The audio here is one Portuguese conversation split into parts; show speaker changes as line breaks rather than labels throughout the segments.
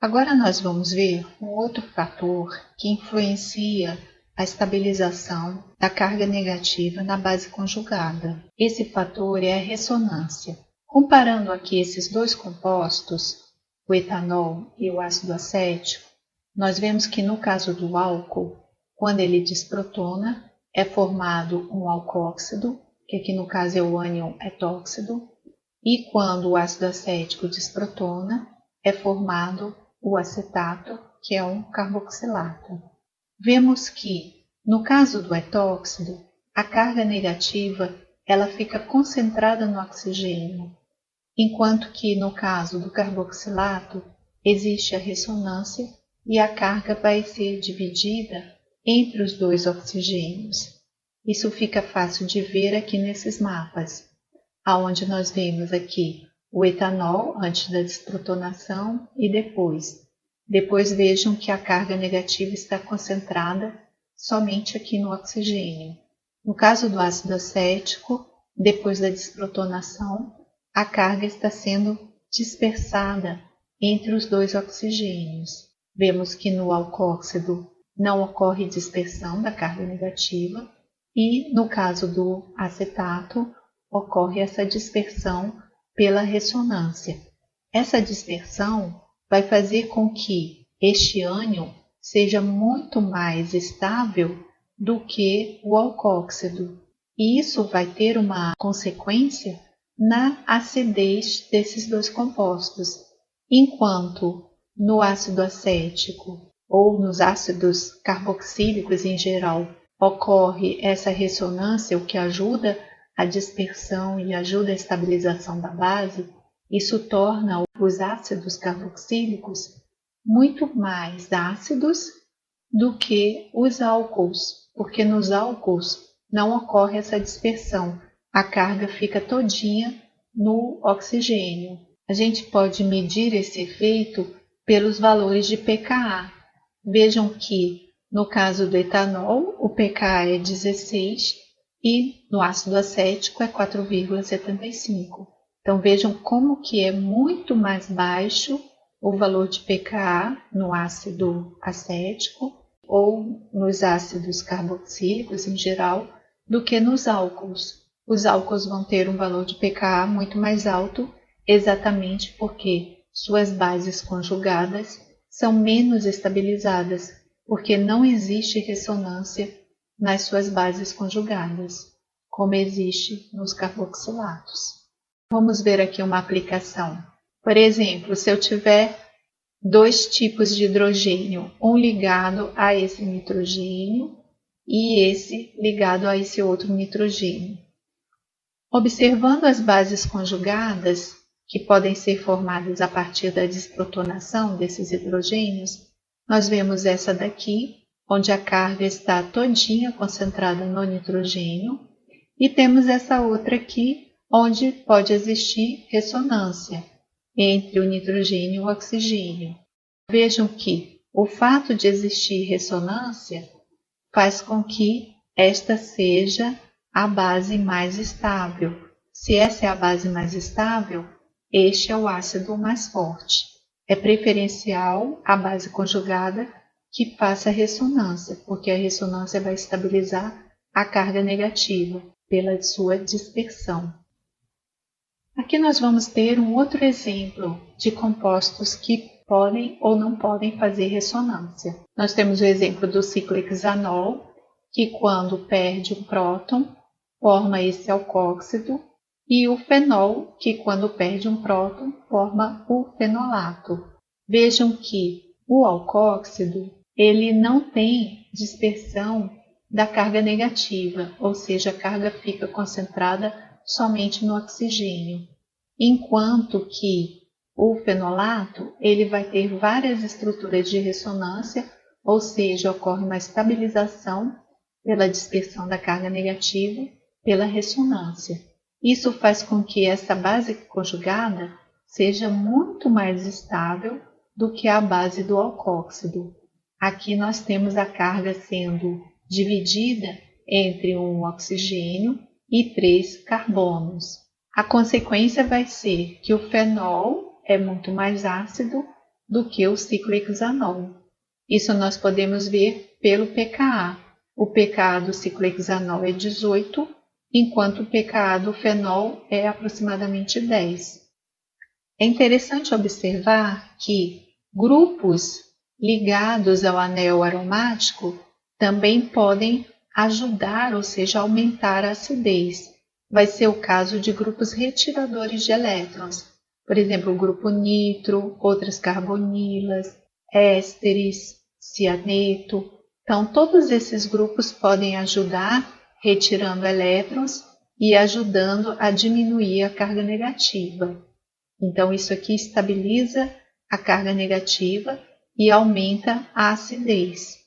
Agora nós vamos ver um outro fator que influencia a estabilização da carga negativa na base conjugada. Esse fator é a ressonância. Comparando aqui esses dois compostos, o etanol e o ácido acético, nós vemos que no caso do álcool, quando ele desprotona, é formado um alcóxido, que aqui no caso é o ânion etóxido, e quando o ácido acético desprotona, é formado o acetato, que é um carboxilato. Vemos que, no caso do etóxido, a carga negativa ela fica concentrada no oxigênio, enquanto que no caso do carboxilato existe a ressonância e a carga vai ser dividida entre os dois oxigênios. Isso fica fácil de ver aqui nesses mapas, aonde nós vemos aqui o etanol antes da desprotonação e depois. Depois vejam que a carga negativa está concentrada somente aqui no oxigênio. No caso do ácido acético, depois da desprotonação, a carga está sendo dispersada entre os dois oxigênios. Vemos que no alcóxido não ocorre dispersão da carga negativa e no caso do acetato ocorre essa dispersão pela ressonância. Essa dispersão vai fazer com que este ânion seja muito mais estável do que o alcóxido. E isso vai ter uma consequência na acidez desses dois compostos. Enquanto no ácido acético ou nos ácidos carboxílicos em geral ocorre essa ressonância, o que ajuda a dispersão e ajuda a estabilização da base, isso torna os ácidos carboxílicos muito mais ácidos do que os álcools, porque nos álcools não ocorre essa dispersão, a carga fica todinha no oxigênio. A gente pode medir esse efeito pelos valores de pKa. Vejam que no caso do etanol, o pKa é 16 e no ácido acético é 4,75. Então vejam como que é muito mais baixo o valor de pKa no ácido acético ou nos ácidos carboxílicos em geral do que nos álcools. Os álcools vão ter um valor de pKa muito mais alto exatamente porque suas bases conjugadas são menos estabilizadas, porque não existe ressonância nas suas bases conjugadas, como existe nos carboxilatos. Vamos ver aqui uma aplicação. Por exemplo, se eu tiver dois tipos de hidrogênio, um ligado a esse nitrogênio e esse ligado a esse outro nitrogênio. Observando as bases conjugadas, que podem ser formadas a partir da desprotonação desses hidrogênios, nós vemos essa daqui, onde a carga está todinha concentrada no nitrogênio, e temos essa outra aqui, onde pode existir ressonância entre o nitrogênio e o oxigênio. Vejam que o fato de existir ressonância faz com que esta seja a base mais estável. Se essa é a base mais estável, este é o ácido mais forte. É preferencial a base conjugada que faça ressonância, porque a ressonância vai estabilizar a carga negativa pela sua dispersão. Aqui nós vamos ter um outro exemplo de compostos que podem ou não podem fazer ressonância. Nós temos o exemplo do ciclohexanol, que quando perde um próton, forma esse alcóxido, e o fenol, que quando perde um próton, forma o fenolato. Vejam que o alcóxido ele não tem dispersão da carga negativa, ou seja, a carga fica concentrada somente no oxigênio, enquanto que o fenolato ele vai ter várias estruturas de ressonância, ou seja, ocorre uma estabilização pela dispersão da carga negativa pela ressonância. Isso faz com que essa base conjugada seja muito mais estável do que a base do alcóxido. Aqui nós temos a carga sendo dividida entre um oxigênio e 3 carbonos. A consequência vai ser que o fenol é muito mais ácido do que o ciclohexanol. Isso nós podemos ver pelo pKa. O pKa do ciclohexanol é 18, enquanto o pKa do fenol é aproximadamente 10. É interessante observar que grupos ligados ao anel aromático também podem ajudar, ou seja, aumentar a acidez. Vai ser o caso de grupos retiradores de elétrons, por exemplo, o grupo nitro, outras carbonilas, ésteres, cianeto. Então, todos esses grupos podem ajudar retirando elétrons e ajudando a diminuir a carga negativa. Então, isso aqui estabiliza a carga negativa e aumenta a acidez.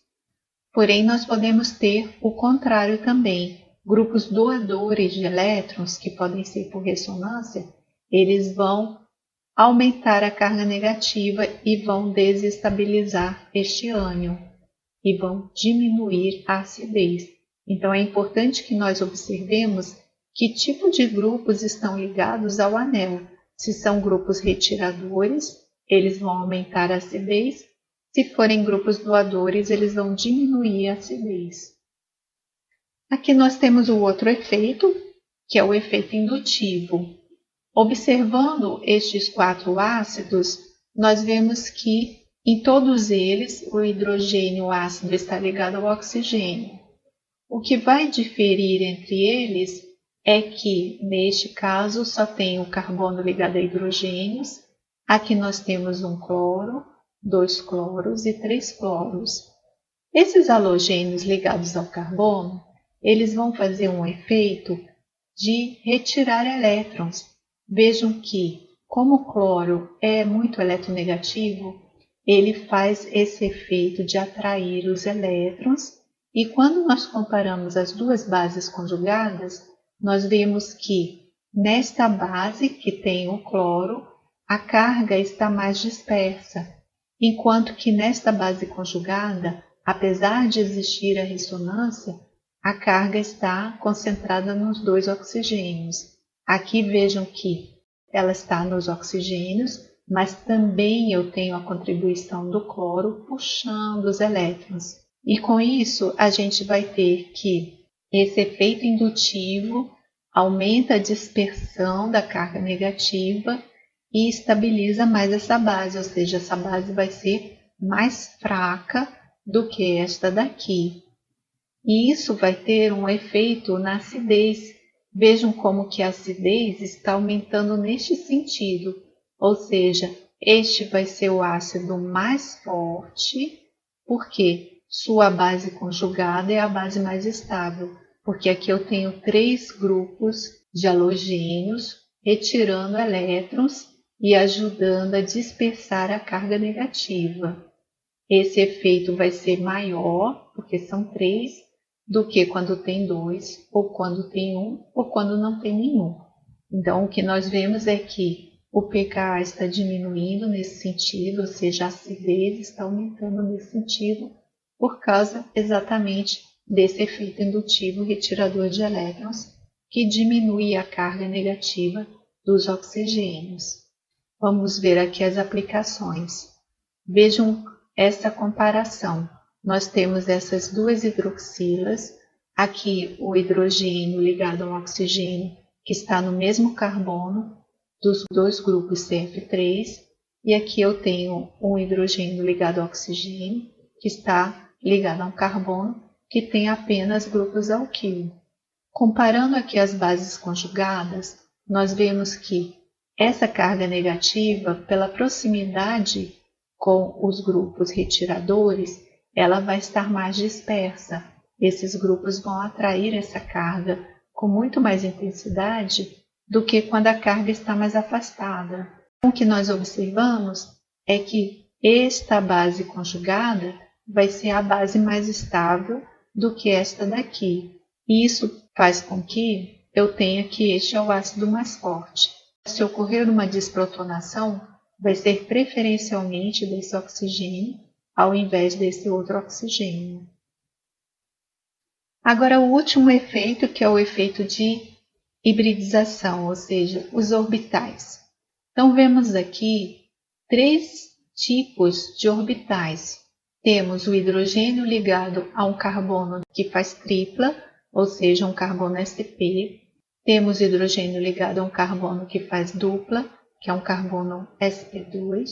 Porém, nós podemos ter o contrário também. Grupos doadores de elétrons, que podem ser por ressonância, eles vão aumentar a carga negativa e vão desestabilizar este ânion e vão diminuir a acidez. Então, é importante que nós observemos que tipo de grupos estão ligados ao anel. Se são grupos retiradores, eles vão aumentar a acidez. Se forem grupos doadores, eles vão diminuir a acidez. Aqui nós temos o outro efeito, que é o efeito indutivo. Observando estes 4 ácidos, nós vemos que em todos eles o hidrogênio ácido está ligado ao oxigênio. O que vai diferir entre eles é que, neste caso, só tem o carbono ligado a hidrogênios. Aqui nós temos um cloro, 2 cloros e 3 cloros. Esses halogênios ligados ao carbono, eles vão fazer um efeito de retirar elétrons. Vejam que, como o cloro é muito eletronegativo, ele faz esse efeito de atrair os elétrons, e quando nós comparamos as duas bases conjugadas, nós vemos que nesta base que tem o cloro, a carga está mais dispersa, enquanto que nesta base conjugada, apesar de existir a ressonância, a carga está concentrada nos 2 oxigênios. Aqui vejam que ela está nos oxigênios, mas também eu tenho a contribuição do cloro puxando os elétrons. E com isso a gente vai ter que esse efeito indutivo aumenta a dispersão da carga negativa e estabiliza mais essa base, ou seja, essa base vai ser mais fraca do que esta daqui. E isso vai ter um efeito na acidez. Vejam como que a acidez está aumentando neste sentido, ou seja, este vai ser o ácido mais forte, porque sua base conjugada é a base mais estável, porque aqui eu tenho 3 grupos de halogênios retirando elétrons e ajudando a dispersar a carga negativa. Esse efeito vai ser maior, porque são 3, do que quando tem 2, ou quando tem 1, ou quando não tem nenhum. Então, o que nós vemos é que o pKa está diminuindo nesse sentido, ou seja, a acidez está aumentando nesse sentido, por causa exatamente desse efeito indutivo retirador de elétrons, que diminui a carga negativa dos oxigênios. Vamos ver aqui as aplicações. Vejam essa comparação. Nós temos essas 2 hidroxilas, aqui o hidrogênio ligado ao oxigênio, que está no mesmo carbono dos 2 grupos CF3, e aqui eu tenho um hidrogênio ligado ao oxigênio, que está ligado a um carbono, que tem apenas grupos alquilo. Comparando aqui as bases conjugadas, nós vemos que essa carga negativa, pela proximidade com os grupos retiradores, ela vai estar mais dispersa. Esses grupos vão atrair essa carga com muito mais intensidade do que quando a carga está mais afastada. O que nós observamos é que esta base conjugada vai ser a base mais estável do que esta daqui. E isso faz com que eu tenha que este é o ácido mais forte. Se ocorrer uma desprotonação, vai ser preferencialmente desse oxigênio, ao invés desse outro oxigênio. Agora, o último efeito, que é o efeito de hibridização, ou seja, os orbitais. Então, vemos aqui 3 tipos de orbitais. Temos o hidrogênio ligado a um carbono que faz tripla, ou seja, um carbono sp. Temos hidrogênio ligado a um carbono que faz dupla, que é um carbono sp2.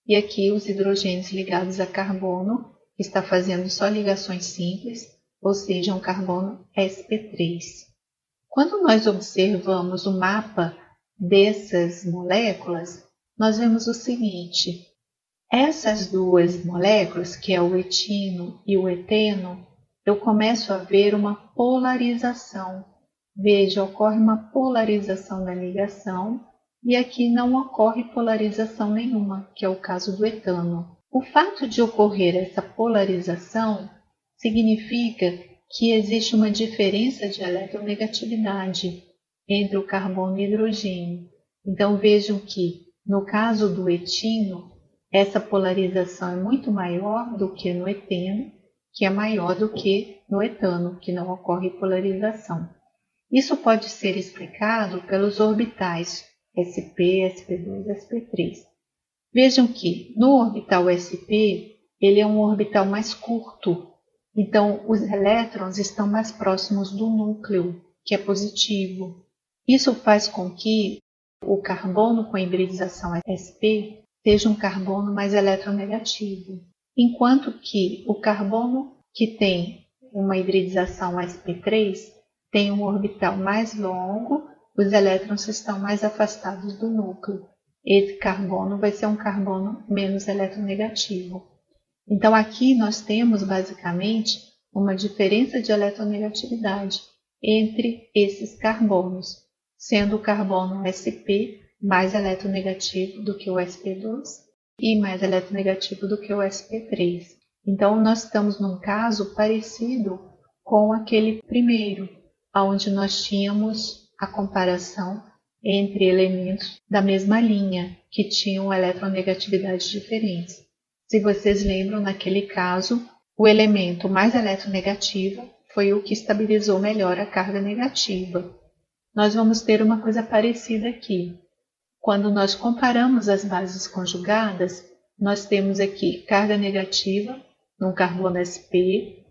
E aqui os hidrogênios ligados a carbono, que está fazendo só ligações simples, ou seja, um carbono sp3. Quando nós observamos o mapa dessas moléculas, nós vemos o seguinte: essas duas moléculas, que é o etino e o eteno, eu começo a ver uma polarização. Veja, ocorre uma polarização da ligação e aqui não ocorre polarização nenhuma, que é o caso do etano. O fato de ocorrer essa polarização significa que existe uma diferença de eletronegatividade entre o carbono e o hidrogênio. Então vejam que, no caso do etino, essa polarização é muito maior do que no eteno, que é maior do que no etano, que não ocorre polarização. Isso pode ser explicado pelos orbitais sp, sp2 e sp3. Vejam que no orbital sp, ele é um orbital mais curto, então os elétrons estão mais próximos do núcleo, que é positivo. Isso faz com que o carbono com hibridização sp seja um carbono mais eletronegativo, enquanto que o carbono que tem uma hibridização sp3 tem um orbital mais longo, os elétrons estão mais afastados do núcleo. Esse carbono vai ser um carbono menos eletronegativo. Então aqui nós temos basicamente uma diferença de eletronegatividade entre esses carbonos, sendo o carbono sp mais eletronegativo do que o sp2 e mais eletronegativo do que o sp3. Então nós estamos num caso parecido com aquele primeiro, onde nós tínhamos a comparação entre elementos da mesma linha, que tinham eletronegatividades diferentes. Se vocês lembram, naquele caso, o elemento mais eletronegativo foi o que estabilizou melhor a carga negativa. Nós vamos ter uma coisa parecida aqui. Quando nós comparamos as bases conjugadas, nós temos aqui carga negativa no carbono sp,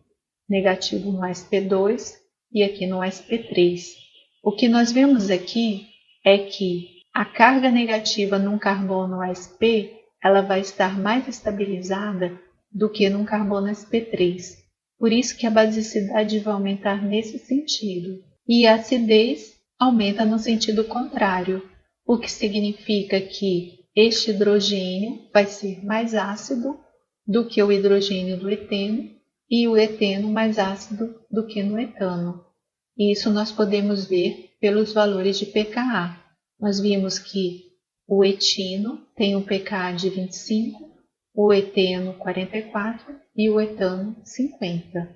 negativo no sp2 e aqui no sp3. O que nós vemos aqui é que a carga negativa num carbono sp ela vai estar mais estabilizada do que num carbono sp3. Por isso que a basicidade vai aumentar nesse sentido. E a acidez aumenta no sentido contrário, o que significa que este hidrogênio vai ser mais ácido do que o hidrogênio do eteno e o eteno mais ácido do que no etano. E isso nós podemos ver pelos valores de pKa. Nós vimos que o etino tem um pKa de 25, o eteno 44 e o etano 50.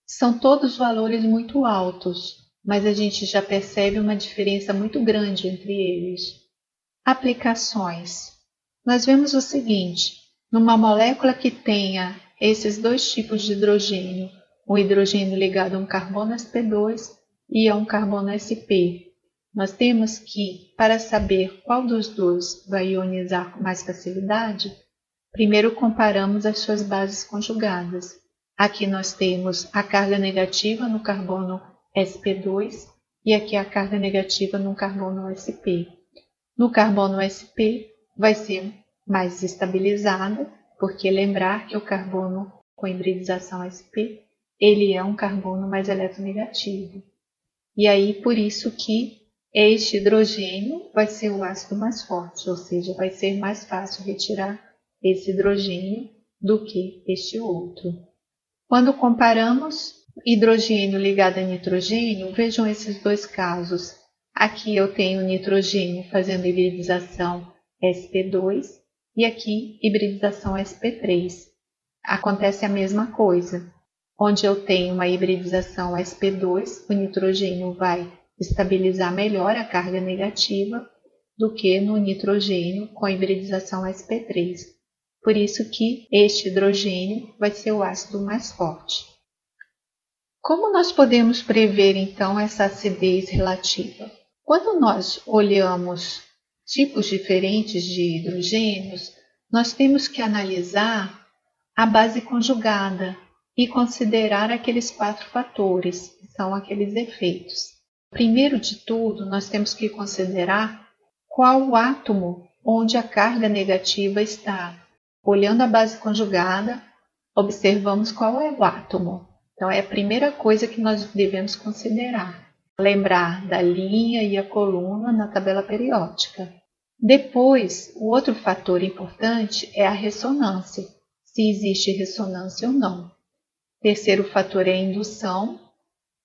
São todos valores muito altos, mas a gente já percebe uma diferença muito grande entre eles. Aplicações. Nós vemos o seguinte: numa molécula que tenha esses dois tipos de hidrogênio, o hidrogênio ligado a um carbono sp2 e a um carbono sp, nós temos que, para saber qual dos dois vai ionizar com mais facilidade, primeiro comparamos as suas bases conjugadas. Aqui nós temos a carga negativa no carbono sp2 e aqui a carga negativa no carbono sp. No carbono sp vai ser mais estabilizada, porque lembrar que o carbono com hibridização sp, ele é um carbono mais eletronegativo. E aí por isso que este hidrogênio vai ser o ácido mais forte, ou seja, vai ser mais fácil retirar esse hidrogênio do que este outro. Quando comparamos hidrogênio ligado a nitrogênio, vejam esses dois casos. Aqui eu tenho nitrogênio fazendo hibridização sp2 e aqui hibridização sp3. Acontece a mesma coisa. Onde eu tenho uma hibridização sp2, o nitrogênio vai estabilizar melhor a carga negativa do que no nitrogênio com hibridização sp3. Por isso que este hidrogênio vai ser o ácido mais forte. Como nós podemos prever então essa acidez relativa? Quando nós olhamos tipos diferentes de hidrogênios, nós temos que analisar a base conjugada e considerar aqueles 4 fatores, que são aqueles efeitos. Primeiro de tudo, nós temos que considerar qual o átomo onde a carga negativa está. Olhando a base conjugada, observamos qual é o átomo. Então, é a primeira coisa que nós devemos considerar. Lembrar da linha e a coluna na tabela periódica. Depois, o outro fator importante é a ressonância, se existe ressonância ou não. Terceiro fator é a indução,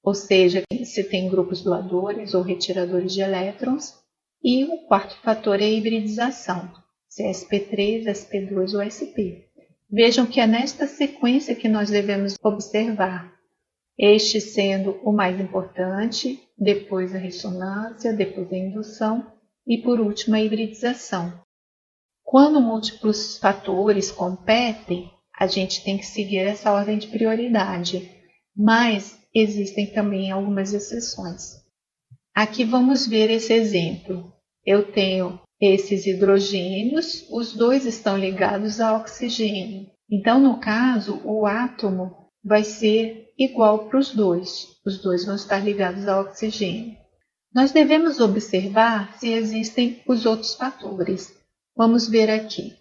ou seja, se tem grupos doadores ou retiradores de elétrons. E o quarto fator é a hibridização, se é sp3, sp2 ou sp. Vejam que é nesta sequência que nós devemos observar, este sendo o mais importante, depois a ressonância, depois a indução e por último a hibridização. Quando múltiplos fatores competem, a gente tem que seguir essa ordem de prioridade, mas existem também algumas exceções. Aqui vamos ver esse exemplo. Eu tenho esses hidrogênios, os dois estão ligados a oxigênio. Então, no caso, o átomo vai ser igual para os dois vão estar ligados a oxigênio. Nós devemos observar se existem os outros fatores. Vamos ver aqui.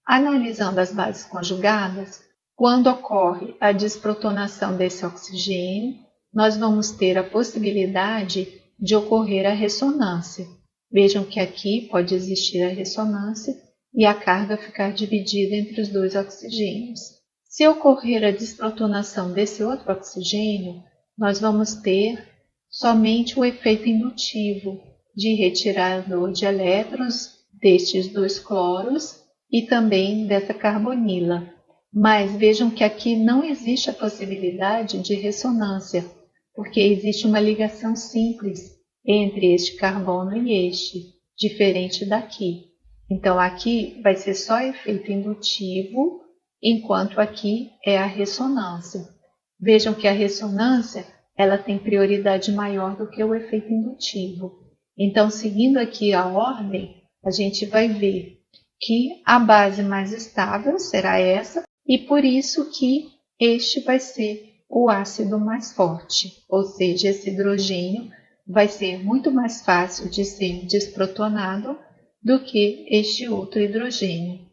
Analisando as bases conjugadas, quando ocorre a desprotonação desse oxigênio, nós vamos ter a possibilidade de ocorrer a ressonância. Vejam que aqui pode existir a ressonância e a carga ficar dividida entre os dois oxigênios. Se ocorrer a desprotonação desse outro oxigênio, nós vamos ter somente o efeito indutivo de retirador de elétrons destes dois cloros e também dessa carbonila. Mas vejam que aqui não existe a possibilidade de ressonância, porque existe uma ligação simples entre este carbono e este, diferente daqui. Então, aqui vai ser só efeito indutivo, enquanto aqui é a ressonância. Vejam que a ressonância ela tem prioridade maior do que o efeito indutivo. Então, seguindo aqui a ordem, a gente vai ver que a base mais estável será essa, e por isso que este vai ser o ácido mais forte, ou seja, esse hidrogênio vai ser muito mais fácil de ser desprotonado do que este outro hidrogênio.